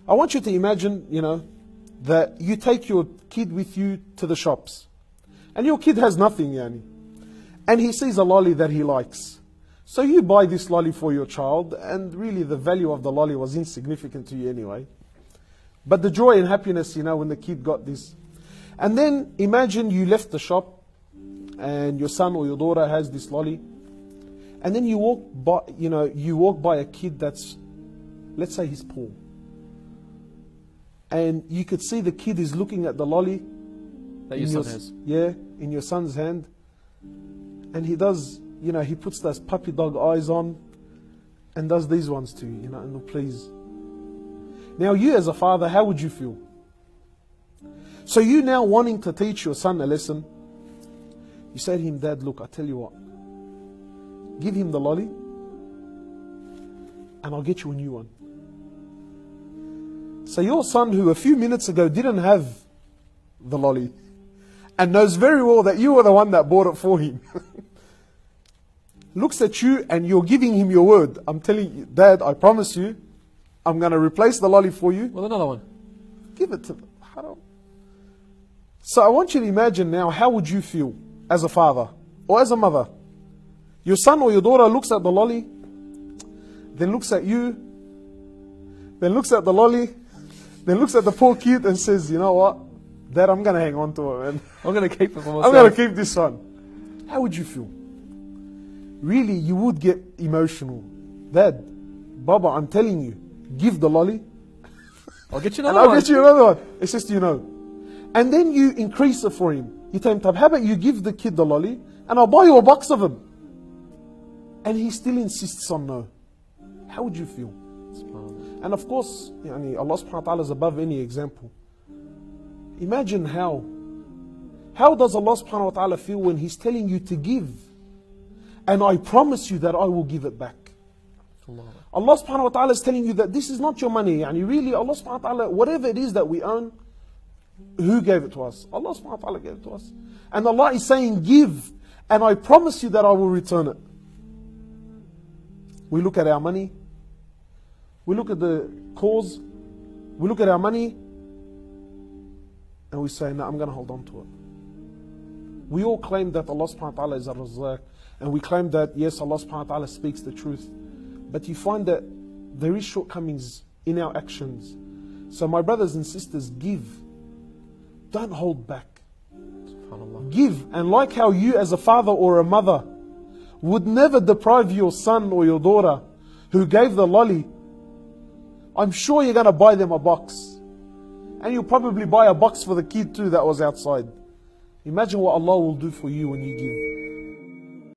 I want you to imagine, that you take your kid with you to the shops. And your kid has nothing, yani. And he sees a lolly that he likes. So you buy this lolly for your child, and really the value of the lolly was insignificant to you anyway. But the joy and happiness, when the kid got this. And then imagine you left the shop, and your son or your daughter has this lolly. And then you walk by a kid that's, let's say he's poor. And you could see the kid is looking at the lolly that your son has. Yeah, in your son's hand. And he does, he puts those puppy dog eyes on and does these ones to you, and please. Now you as a father, how would you feel? So you now wanting to teach your son a lesson, you say to him, Dad, look, I tell you what, give him the lolly and I'll get you a new one. So your son, who a few minutes ago didn't have the lolly and knows very well that you were the one that bought it for him, looks at you and you're giving him your word. I'm telling you, Dad, I promise you, I'm going to replace the lolly for you. Well, another one. Give it to them. So I want you to imagine now, how would you feel as a father or as a mother? Your son or your daughter looks at the lolly, then looks at you, then looks at the lolly, then looks at the poor kid and says, you know what, Dad, I'm going to hang on to it, man. I'm going to keep it for myself. I'm going to keep this one. How would you feel? Really, you would get emotional. Dad, Baba, I'm telling you, give the lolly. I'll get you And another one. I'll get you another one. It's just, And then you increase it for him. You tell him, how about you give the kid the lolly and I'll buy you a box of them. And he still insists on no. How would you feel? And of course, Allah subhanahu wa ta'ala is above any example. Imagine how. How does Allah subhanahu wa ta'ala feel when He's telling you to give? And I promise you that I will give it back. Allah subhanahu wa ta'ala is telling you that this is not your money. Really, Allah subhanahu wa ta'ala, whatever it is that we own, who gave it to us? Allah subhanahu wa ta'ala gave it to us. And Allah is saying, give, and I promise you that I will return it. We look at our money, we look at the cause, we look at our money, and we say, no, I'm going to hold on to it. We all claim that Allah subhanahu wa ta'ala is Ar-Razzaq, and we claim that, yes, Allah subhanahu wa ta'ala speaks the truth. But you find that there is shortcomings in our actions. So my brothers and sisters, give. Don't hold back. Give. And like how you as a father or a mother would never deprive your son or your daughter who gave the lolly, I'm sure you're going to buy them a box. And you'll probably buy a box for the kid too that was outside. Imagine what Allah will do for you when you give.